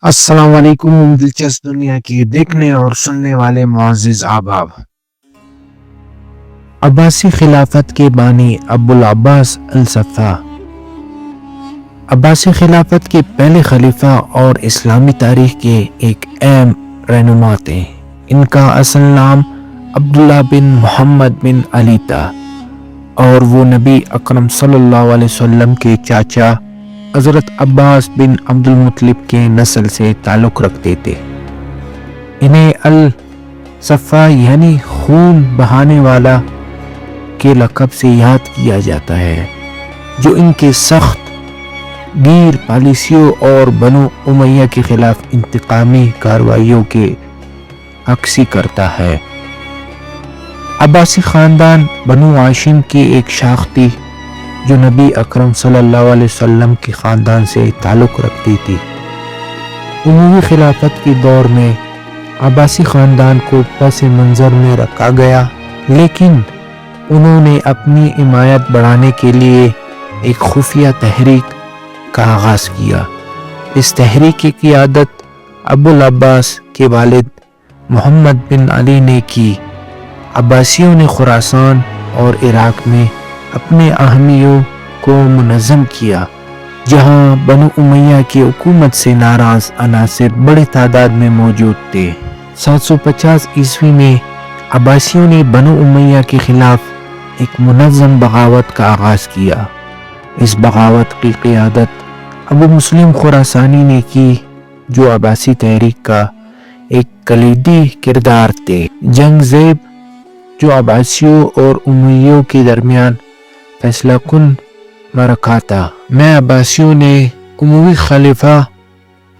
السلام علیکم دلچسپ دنیا کی دیکھنے اور سننے والے معزز احباب، عباسی خلافت کے بانی ابو العباس الصفا عباسی خلافت کے پہلے خلیفہ اور اسلامی تاریخ کے ایک اہم رہنما تھے۔ ان کا اصل نام عبداللہ بن محمد بن علی تھا اور وہ نبی اکرم صلی اللہ علیہ وسلم کے چاچا حضرت عباس بن عبد المطلب کے نسل سے تعلق رکھتے تھے۔ انہیں الصفا یعنی خون بہانے والا کے لقب سے یاد کیا جاتا ہے، جو ان کے سخت گیر پالیسیوں اور بنو امیہ کے خلاف انتقامی کارروائیوں کے عکاسی کرتا ہے۔ عباسی خاندان بنو ہاشم کی ایک شاخ تھی جو نبی اکرم صلی اللہ علیہ وسلم کے خاندان سے تعلق رکھتی تھی۔ اموی خلافت کے دور میں عباسی خاندان کو پس منظر میں رکھا گیا، لیکن انہوں نے اپنی حمایت بڑھانے کے لیے ایک خفیہ تحریک کا آغاز کیا۔ اس تحریک کی قیادت ابو العباس کے والد محمد بن علی نے کی۔ عباسیوں نے خراسان اور عراق میں اپنے حامیوں کو منظم کیا، جہاں بنو امیہ کی حکومت سے ناراض عناصر بڑی تعداد میں موجود تھے۔ 750 عیسوی میں عباسیوں نے بنو امیہ کے خلاف ایک منظم بغاوت کا آغاز کیا۔ اس بغاوت کی قیادت ابو مسلم خراسانی نے کی، جو عباسی تحریک کا ایک کلیدی کردار تھے۔ جنگ زیب، جو عباسیوں اور امیوں کے درمیان فیصلہ کن معرکہ تھا، میں عباسیوں نے اموی خلیفہ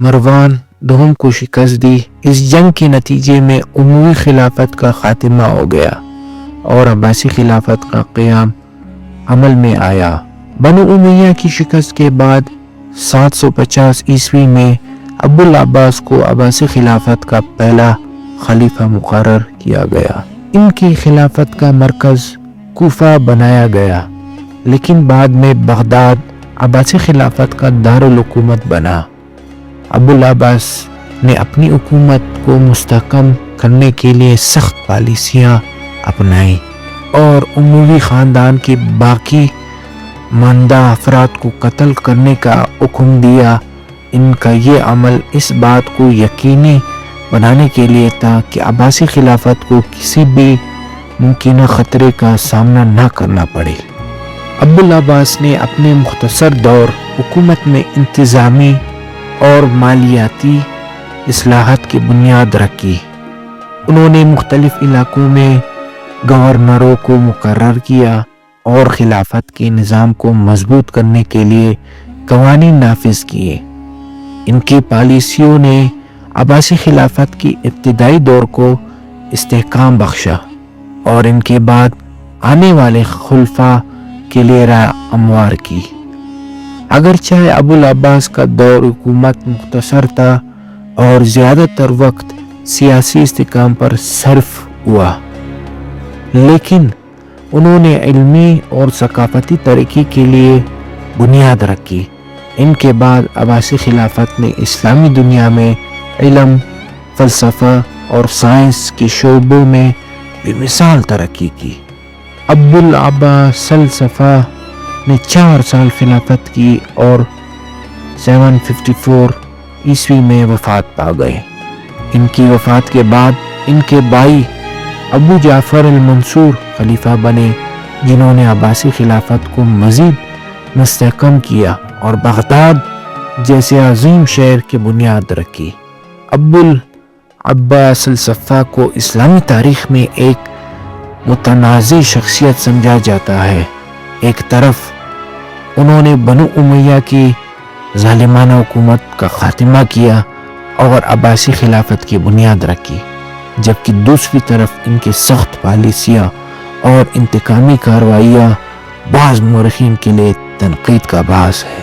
مروان دوم کو شکست دی۔ اس جنگ کے نتیجے میں اموی خلافت کا خاتمہ ہو گیا اور عباسی خلافت کا قیام عمل میں آیا۔ بنو امیہ کی شکست کے بعد 750 عیسوی میں ابو العباس کو عباسی خلافت کا پہلا خلیفہ مقرر کیا گیا۔ ان کی خلافت کا مرکز کوفہ بنایا گیا، لیکن بعد میں بغداد عباسی خلافت کا دارالحکومت بنا۔ ابو العباس نے اپنی حکومت کو مستحکم کرنے کے لیے سخت پالیسیاں اپنائیں اور اموی خاندان کے باقی ماندہ افراد کو قتل کرنے کا حکم دیا۔ ان کا یہ عمل اس بات کو یقینی بنانے کے لیے تھا کہ عباسی خلافت کو کسی بھی ممکنہ خطرے کا سامنا نہ کرنا پڑے۔ ابو العباس نے اپنے مختصر دور حکومت میں انتظامی اور مالیاتی اصلاحات کی بنیاد رکھی۔ انہوں نے مختلف علاقوں میں گورنروں کو مقرر کیا اور خلافت کے نظام کو مضبوط کرنے کے لیے قوانین نافذ کیے۔ ان کی پالیسیوں نے عباسی خلافت کی ابتدائی دور کو استحکام بخشا اور ان کے بعد آنے والے خلفاء کے لیے راہ ہموار کی۔ اگرچہ ابو العباس کا دور حکومت مختصر تھا اور زیادہ تر وقت سیاسی استحکام پر صرف ہوا، لیکن انہوں نے علمی اور ثقافتی ترقی کے لیے بنیاد رکھی۔ ان کے بعد عباسی خلافت نے اسلامی دنیا میں علم، فلسفہ اور سائنس کے شعبوں میں بے مثال ترقی کی۔ ابو العباس الصفا نے 4 سال خلافت کی اور 754 عیسوی میں وفات پا گئے۔ ان کی وفات کے بعد ان کے بھائی ابو جعفر المنصور خلیفہ بنے، جنہوں نے عباسی خلافت کو مزید مستحکم کیا اور بغداد جیسے عظیم شہر کی بنیاد رکھی۔ ابو العباس الصفا کو اسلامی تاریخ میں ایک متنازع شخصیت سمجھا جاتا ہے۔ ایک طرف انہوں نے بنو امیہ کی ظالمانہ حکومت کا خاتمہ کیا اور عباسی خلافت کی بنیاد رکھی، جبکہ دوسری طرف ان کی سخت پالیسیاں اور انتقامی کارروائیاں بعض مورخین کے لیے تنقید کا باعث ہے۔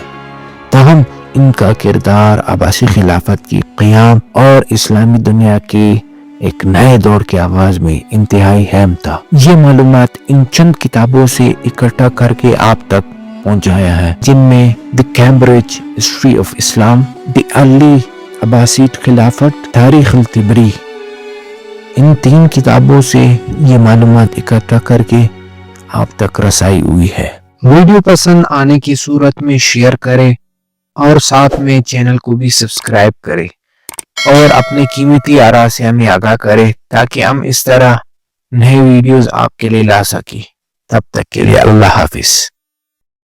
تاہم ان کا کردار عباسی خلافت کی قیام اور اسلامی دنیا کے ایک نئے دور کے آغاز میں انتہائی اہم تھا۔ یہ معلومات ان چند کتابوں سے اکٹھا کر کے آپ تک پہنچایا ہے، جن میں the Cambridge history of Islam, the early Abbasid خلافت، تاریخ الطبری، ان 3 کتابوں سے یہ معلومات اکٹھا کر کے آپ تک رسائی ہوئی ہے۔ ویڈیو پسند آنے کی صورت میں شیئر کریں اور ساتھ میں چینل کو بھی سبسکرائب کریں اور اپنے قیمتی آراء سے ہمیں آگاہ کریں تاکہ ہم اس طرح نئے ویڈیوز آپ کے لیے لا سکیں۔ تب تک کے لیے اللہ حافظ۔